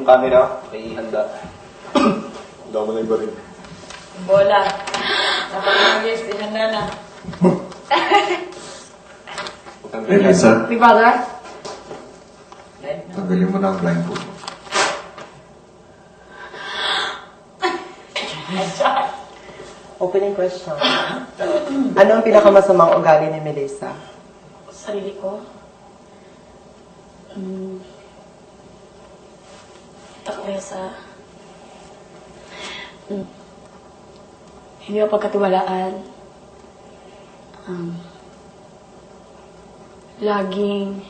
yung camera, ay handa. Dama na iba rin. Bola. Dapat yung yes, tinanda na. Melissa, Big brother? tanggalin mo na ang blindfold. Opening question. Ano ang pinakamasamang ugali ni Melissa? Sarili ko. Taklesa. Hindi ako pagkatiwalaan. Laging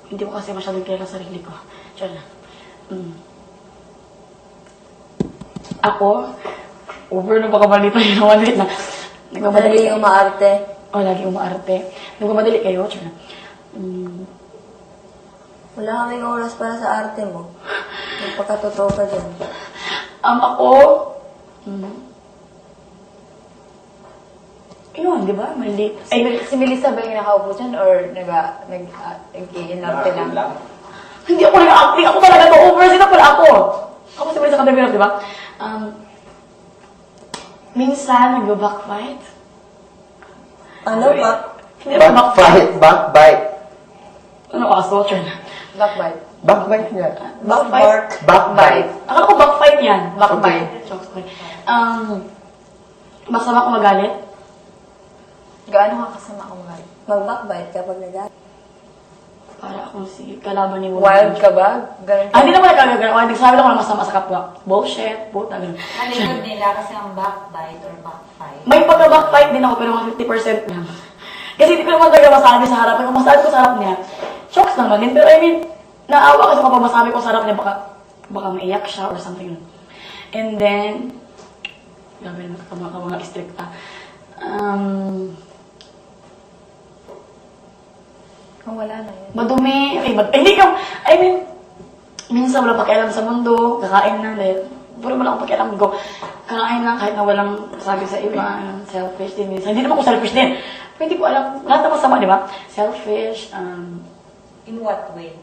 hindi ko kasi masyadong kilala sa sarili ko. Diyan na. Ako, over na baka malito yun. Wait na. Nagmamadali Lagi umaarte. lagi umaarte. Nagmamadali kayo. Diyan na. Wala kaming oras para sa arte mo. Magpakatotoo ka dyan. Ako, yun, di ba? Mali. Ay, Si Melissa ba yung nakaupo dyan or nag-inarte lang? hindi ako nag-acting. Ako talaga to. Overseas na pala ako. Ako si Melissa Cantabirot, di ba? Minsan, nag-backfight. Ano ba? Hindi ba backfight? Backbite. Ano ka, assaulter na? Backbite. Backbite nga. Backfight? Backbite. Akala ko backfight yan. Backbite. Jokes ko. Masama ko magalit. Gaano ka kasama kung galit? Mag-backbite kapag nag-arte. Para akong si kalaban ni Wild ka ba? Ganun Hindi naman nagkagagano. Nagsabi lang ako ng masama sa kapwa. Bullshit. Puta, ganun. Malikod nila kasi ang backbite or backfight. May pagka-backfight din ako pero mga 50% lang. Kasi hindi ko naman talaga masabi sa harap. Kung masabi ko sa harap niya, shocks naman din. Pero I mean, naawa kasi kapag masabi ko sa harap niya, baka maiyak siya or something. And then, gabi naman ka mga stricta. Kung wala na yun. Madumi. Hindi ka, I mean, minsan wala pakialam sa mundo, kakain lang dahil, puro wala akong pakialam ko. Kakain lang kahit na walang sabi sa iba, selfish din. Minsan. Hindi naman ako selfish din. Pero hindi ko alam, lahat naman sama, di ba? Selfish, In what way?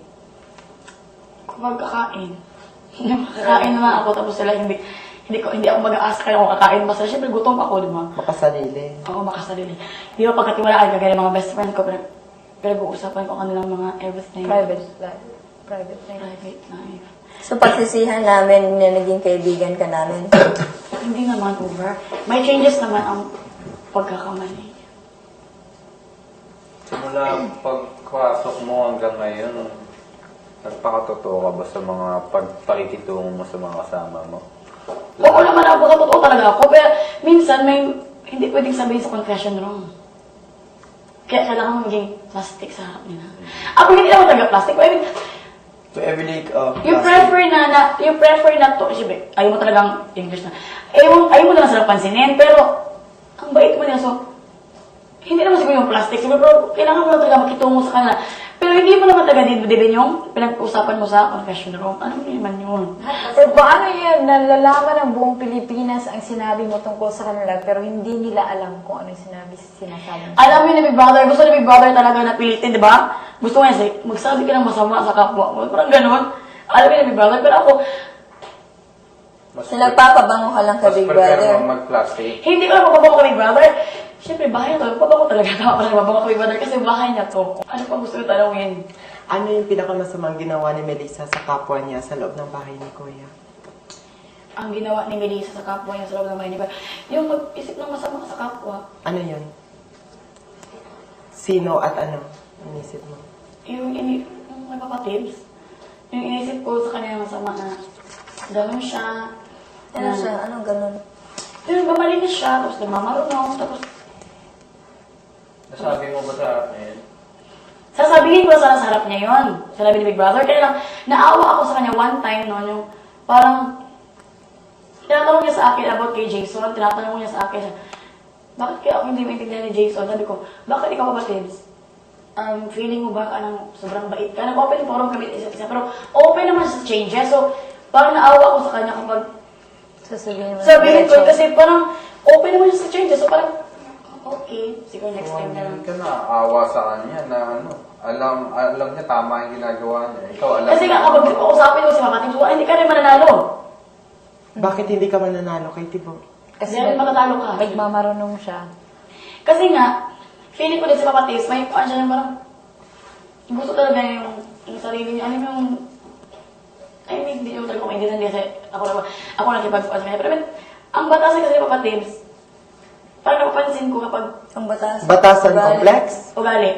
kapag kakain. Kakain na lang ako, tapos sila hindi ako mag-ask kaya kung kakain ba sila. Siyempre, gutom ako, di ba? Makasarili. Oo, makasarili. Hindi ko pagkatiwalaan kagaya ng mga best friend ko, pero pinag-uusapan ko kanilang mga everything. Private life. Private life. Private life. So, pagsisihan namin na naging kaibigan ka namin. Hindi naman over. May changes naman ang pagkakamali. Simula pagpasok mo hanggang ngayon, nagpakatotoo ka ba sa mga pagpakikitungo mo sa mga kasama mo? Oo naman ako, totoo talaga ako. Pero minsan hindi pwedeng sabihin sa confession room. Kaya kailangan maging plastic sa harap nila. Ako hindi naman talaga plastic. I mean, To every leak you prefer na to, siyempre, ayaw mo talagang English na. Ayaw mo na lang silang pansinin, pero ang bait mo niya, so, hindi naman siguro yung plastic, siguro, pero kailangan mo lang talaga makitungo sa kanila. Pero hindi mo naman talaga din yung pinag-usapan mo sa confession room. Ano naman yun? Or paano yun? Nalalaman ng buong Pilipinas ang sinabi mo tungkol sa kanila pero hindi nila alam kung ano yung sinasabi mo. Alam mo ni Big Brother, gusto ni Big Brother talaga na pilitin, di ba? Gusto nga siya, magsabi ka ng masama sa kapwa mo. Parang ganun. Alam mo ni Big Brother, pero ako, So, nagpapabango ka lang kay Big Brother. mag-plastic. hindi ko na mapabango kay Big Brother. Siyempre, bahay na to. Pabango talaga. Tama pala mapabango kay Big Brother kasi bahay niya to. Ano pa gusto ko tanongin? Ano yung pinakamasamang ginawa ni Melissa sa kapwa niya sa loob ng bahay ni Kuya? Ang ginawa ni Melissa sa kapwa niya sa loob ng bahay ni Kuya, yung mag-isip ng masama sa kapwa. Ano yun? Sino at ano? Inisip mo? Yung may kapatids. Yung inisip ko sa kanya masama na gano'n siya. Ano siya? Anong ganun? Yung mamalinis siya, tapos nagmamarunong, tapos Nasabi mo ba sa harap niya yun? sasabihin ko sana sa harap niya yun. Sinabi ni Big Brother. Kaya lang, naawa ako sa kanya one time, no, yung parang, tinatanong niya sa akin about kay Jason, tinatanong niya sa akin, bakit kaya ako hindi maintindihan ni Jason? Sabi ko, bakit ikaw kapatids? Feeling mo ba ka ng sobrang bait ka? Nag-open forum kami isa-isa, pero open naman sa changes. So, parang naawa ko sa kanya kapag Sasabihin mo. sabihin ko, kasi parang open naman siya sa changes. So, parang, okay. Siguro next time na lang. Hindi ka na awa sa kanya na ano. Alam niya tama yung ginagawa niya. Ikaw alam Kasi nga kapag usapin ko si Papa Tims, hindi ka rin mananalo. Bakit hindi ka mananalo kay Tibo? Kasi matatalo ka. Nagmamarunong siya. Kasi nga, feeling ko din si Papa Tims, may paan siya ng parang gusto talaga yung sarili niya. Ano yung I mean, hindi naman talaga ko maintindihan kasi ako nakipag-puan sa kanya. Pero ang batasan kasi ni Papa Tims, parang napapansin ko kapag Ang batasan. Batasan Ugali. complex? ugali.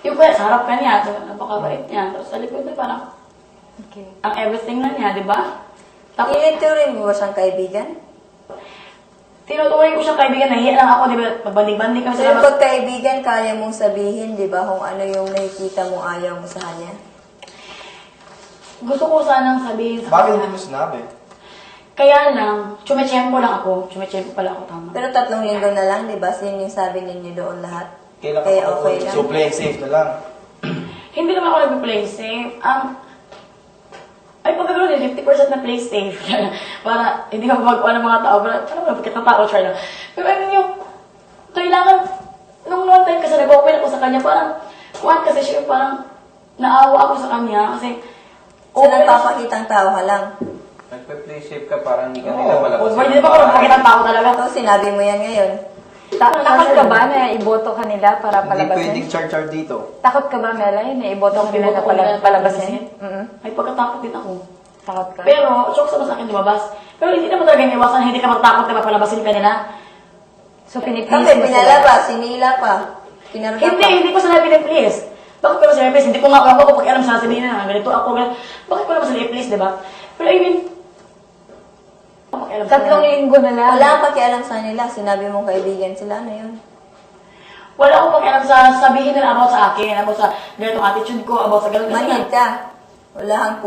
Yung kaya sa harap ka niya, so, napakabait niya. Tapos sa likod na parang Okay. ang everything na niya, di ba? Tapos, Inituring mo ba siyang kaibigan? tinutuloy ko siyang kaibigan, nahiya lang ako, di ba? Pagbanding-banding kami So, sa yung labas. pagkaibigan, kaya mong sabihin, di ba, kung ano yung nakikita mo ayaw mo sa kanya? Gusto ko sanang sabihin sa Bakit kanya. hindi mo sinabi? Kaya lang, chumechempo lang ako. Chumechempo pala ako, tama. Pero 3 linggo na lang, di ba? Yun yung sabi ninyo doon lahat. Kailan Kaya ka okay lang. So, playing safe na lang. Hindi naman ako nag-play safe. Ay, pagkagano din, 50% na play safe. Para hindi ka magpagawa ng mga tao. Para pagkit ng tao, try lang. Pero I mean, yung kailangan, nung one time kasi nag-open ako sa kanya, parang, one kasi siya parang naawa ako sa kanya. Kasi, So, nagpapakitang tao ka lang. Nagpe-play safe ka para hindi ka nila malabasin. Hindi ba ako nagpakita ng tao talaga? So, sinabi mo yan ngayon. Takot ka ba na iboto ka nila para Hindi pwedeng palabasin? char-char dito. Takot ka ba, Melay, na iboto ka nila na palabasin? May pagkatakot din ako. Takot ka? Pero, chokes naman sa akin lumabas. Pero hindi naman talaga iwasan, hindi ka magtakot na mapalabasin ka nila. So, pinipis Kasi mo sila? pinalabas, sinila pa. Kinarga pa. Hindi ko sinabi ng please. Bakit ko naman sinabi please? Hindi ko nga ako pakialam sa sabihin na ganito ako, ganito. Bakit ko naman sinabi please, di ba? Pero I mean, pakialam sa 3 linggo na lang. Wala kang pakialam sa nila. Sinabi mong kaibigan sila. Ano yun? Wala akong pakialam sa sabihin nila about sa akin, about sa ganitong attitude ko, about sa ganito. Manhid ka.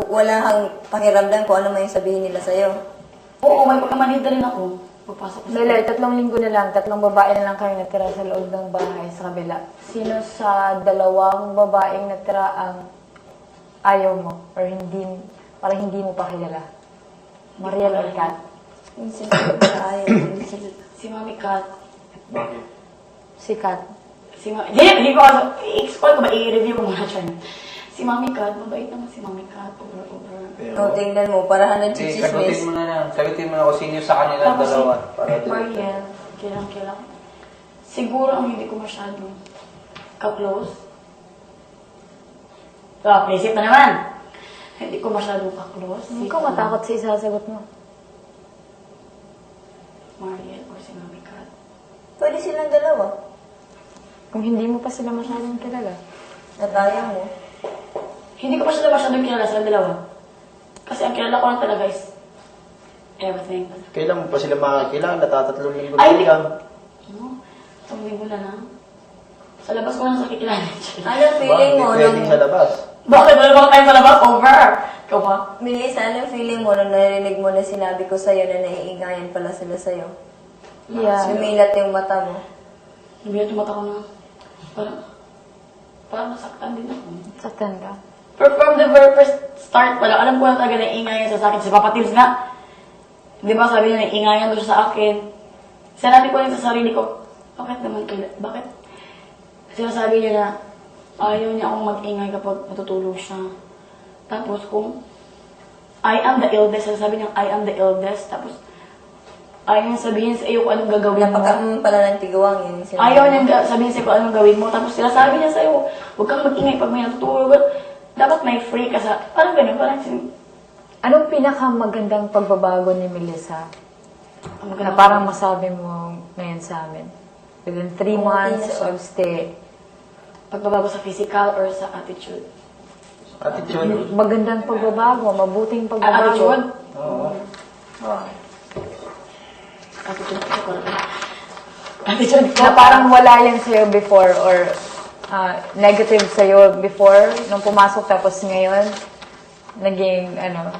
Wala kang pakiramdam kung ano may sabihin nila sa'yo. Oo, may pagkamanhid na rin ako. Papasok ko sa Melay, 3 linggo na lang, 3 babae na lang kayo natira sa loob ng bahay sa kabila. Sino sa 2 babaeng natira ang ayaw mo? Or hindi, parang hindi mo pa kilala? Mariel or Kat? Yung sinabi sa ayaw. Si Mami Kat. Bakit? Si Kat. Hindi ko ano, i-explain ko ba, i-review ko muna siya. Si Mami Kat, mabait naman si Mami Kat, over. O, tingnan mo. Para Hindi, nag-chismis. sagutin mo na lang. Sagutin mo na kung sino sa kanila Tapos dalawa. si Para Mariel, kilang. Siguro ang hindi ko masyado ka-close. Play na naman. Hindi ko masyado ka-close. Hindi ko matakot sa isasagot mo. Mariel or si Mami Kat. Pwede silang dalawa. Kung hindi mo pa sila masyadong kilala. At ayaw mo. Hindi ko pa sila masyadong kilala sa dalawa. Kasi ang kilala ko lang talaga is everything. Kailan mo pa sila makakilala? 3 linggo Ay, na di- lang. Ano? Isang linggo na lang. Sa labas ko na sa kikilala. Anong feeling mo Bakit pwedeng sa nung... labas? Bakit wala bang tayo sa labas? Over! Ikaw ba? Melissa, anong feeling mo nung narinig mo na sinabi ko sa'yo na naiingayan pala sila sa'yo? Yeah. Sumilat yung mata mo. Nabilat yung mata ko na. Parang nasaktan din ako. Saktan ka. Pero from the very first start pa lang, alam ko na talaga na ingayan siya sa akin. Si Papa Tims nga. Di ba sabi niya na ingayan doon siya sa akin. Sinabi ko rin sa sarili ko, bakit naman kaya? Bakit? Sinasabi niya na ayaw niya akong mag-ingay kapag natutulog siya. Tapos kung I am the eldest, sabi niya I am the eldest. Tapos ayaw niya sabihin sa iyo kung anong gagawin mo. Napaka pala ng tiguang yun. Sinabi Ayaw mo. niya sabihin sa'yo kung anong gawin mo. Tapos sinasabi niya sa'yo, huwag kang mag-ingay pag may natutulog. Dapat may free ka sa... Parang ganun, parang... Anong pinakamagandang pagbabago ni Melissa na parang masabi mo ngayon sa amin? Within 3 months of stay. Pagbabago sa physical or sa attitude. Attitude. Magandang pagbabago, mabuting pagbabago. Attitude? Oo. Attitude. Attitude ko. Na parang wala yan sa'yo before or negative sa'yo before nung pumasok tapos ngayon naging nagbago.